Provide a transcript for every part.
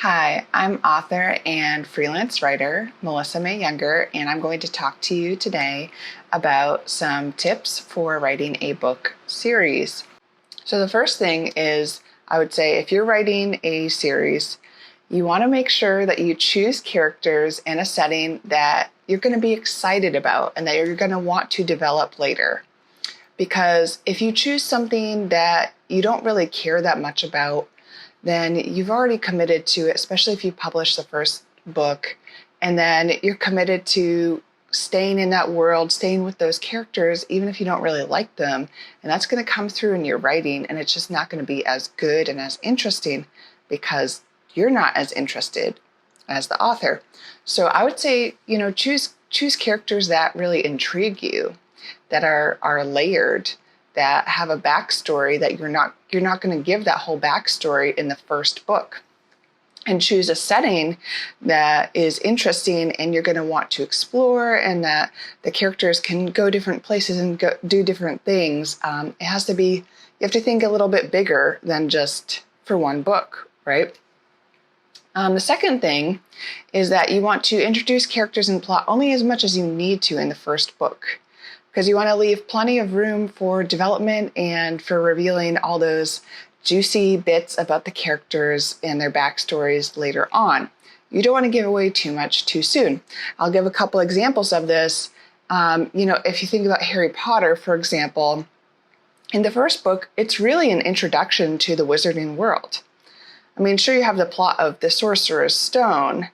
Hi, I'm author and freelance writer Melissa May Younger, and I'm going to talk to you today about some tips for writing a book series. So the first thing is, I would say if you're writing a series, you want to make sure that you choose characters in a setting that you're going to be excited about and that you're going to want to develop later. Because if you choose something that you don't really care that much about, then you've already committed to it, especially if you publish the first book, and then you're committed to staying in that world, staying with those characters, even if you don't really like them. And that's going to come through in your writing, and it's just not going to be as good and as interesting because you're not as interested as the author. So I would say, choose characters that really intrigue you, that are layered, that have a backstory that you're not going to give that whole backstory in the first book. And choose a setting that is interesting and you're going to want to explore, and that the characters can go different places and do different things. You have to think a little bit bigger than just for one book, right? The second thing is that you want to introduce characters and plot only as much as you need to in the first book, because you want to leave plenty of room for development and for revealing all those juicy bits about the characters and their backstories later on. You don't want to give away too much too soon. I'll give a couple examples of this. If you think about Harry Potter, for example, in the first book, it's really an introduction to the wizarding world. I mean, sure, you have the plot of the Sorcerer's Stone,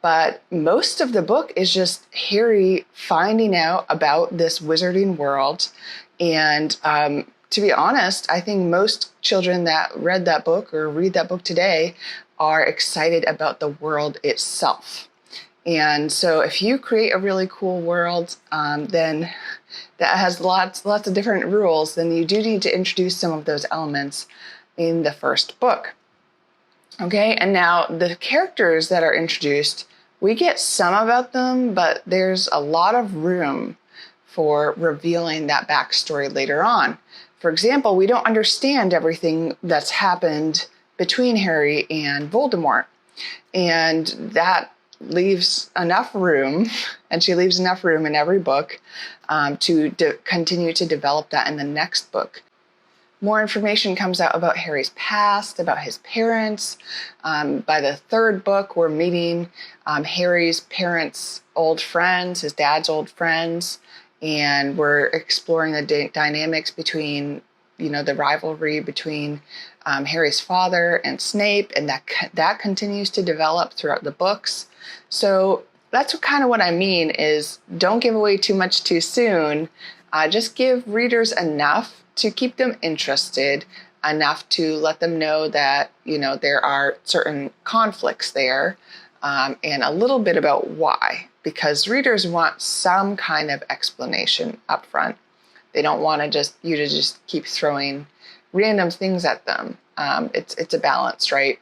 but most of the book is just Harry finding out about this wizarding world. And to be honest, I think most children that read that book or read that book today are excited about the world itself. And so if you create a really cool world, then that has lots of different rules, then you do need to introduce some of those elements in the first book. Okay, and now the characters that are introduced, we get some about them, but there's a lot of room for revealing that backstory later on. For example, we don't understand everything that's happened between Harry and Voldemort. And that leaves enough room, and she leaves enough room in every book to continue to develop that in the next book. More information comes out about Harry's past, about his parents. By the third book, we're meeting Harry's parents' old friends, his dad's old friends, and we're exploring the dynamics between, the rivalry between Harry's father and Snape, and that continues to develop throughout the books. So that's what I mean is, don't give away too much too soon. Just give readers enough to keep them interested, enough to let them know that, there are certain conflicts there, and a little bit about why, because readers want some kind of explanation up front. They don't want you to just keep throwing random things at them. It's a balance, right?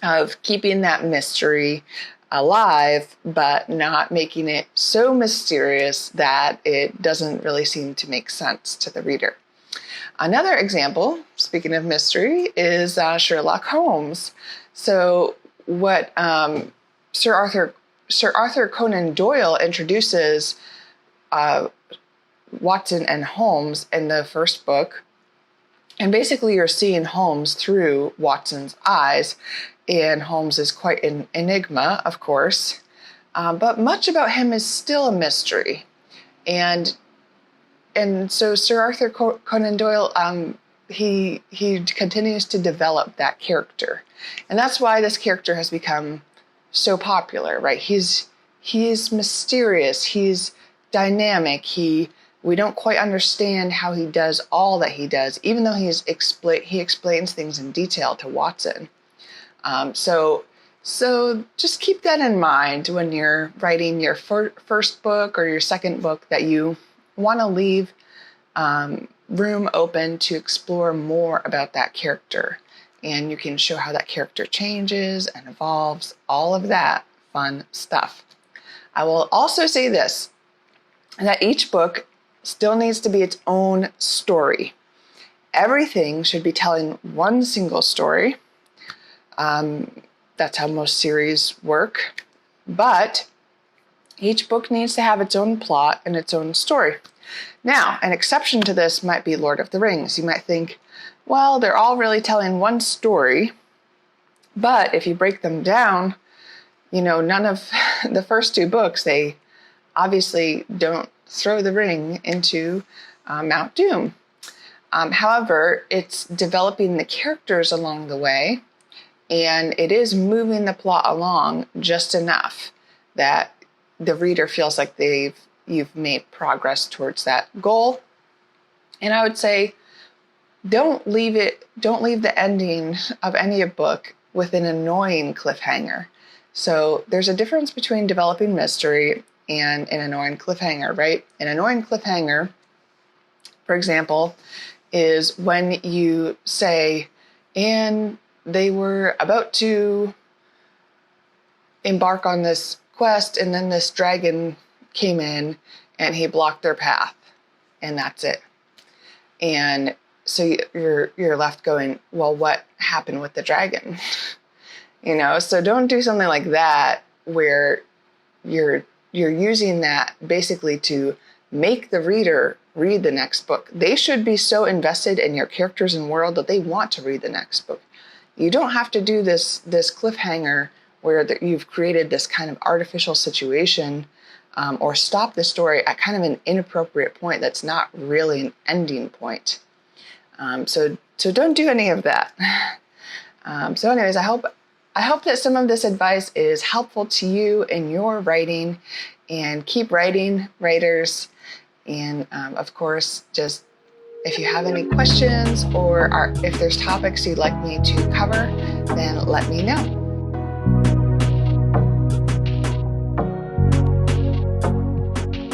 Of keeping that mystery alive, but not making it so mysterious that it doesn't really seem to make sense to the reader. Another example, speaking of mystery, is Sherlock Holmes. So what Sir Arthur Conan Doyle introduces Watson and Holmes in the first book, and basically you're seeing Holmes through Watson's eyes, and Holmes is quite an enigma, of course, but much about him is still a mystery. And so Sir Arthur Conan Doyle, he continues to develop that character. And that's why this character has become so popular, right? He's mysterious, he's dynamic, we don't quite understand how he does all that he does, even though he explains things in detail to Watson. So just keep that in mind when you're writing your first book or your second book, that you want to leave room open to explore more about that character. And you can show how that character changes and evolves, all of that fun stuff. I will also say this, that each book still needs to be its own story. Everything should be telling one single story. That's how most series work. But each book needs to have its own plot and its own story. Now, an exception to this might be Lord of the Rings. You might think, well, they're all really telling one story, but if you break them down, none of the first 2 books, they obviously don't throw the ring into Mount Doom. However, it's developing the characters along the way, and it is moving the plot along just enough that the reader feels like you've made progress towards that goal. And I would say, don't leave the ending of any book with an annoying cliffhanger. So there's a difference between developing mystery and an annoying cliffhanger, right? An annoying cliffhanger, for example, is when you say, and they were about to embark on this quest, and then this dragon came in and he blocked their path, and that's it. And so you're left going, well, what happened with the dragon? So don't do something like that where you're using that basically to make the reader read the next book. They should be so invested in your characters and world that they want to read the next book. You don't have to do this cliffhanger where you've created this kind of artificial situation, or stop the story at kind of an inappropriate point that's not really an ending point. So don't do any of that. So anyways, I hope that some of this advice is helpful to you in your writing, and keep writing, writers. And of course, just if you have any questions or if there's topics you'd like me to cover, then let me know.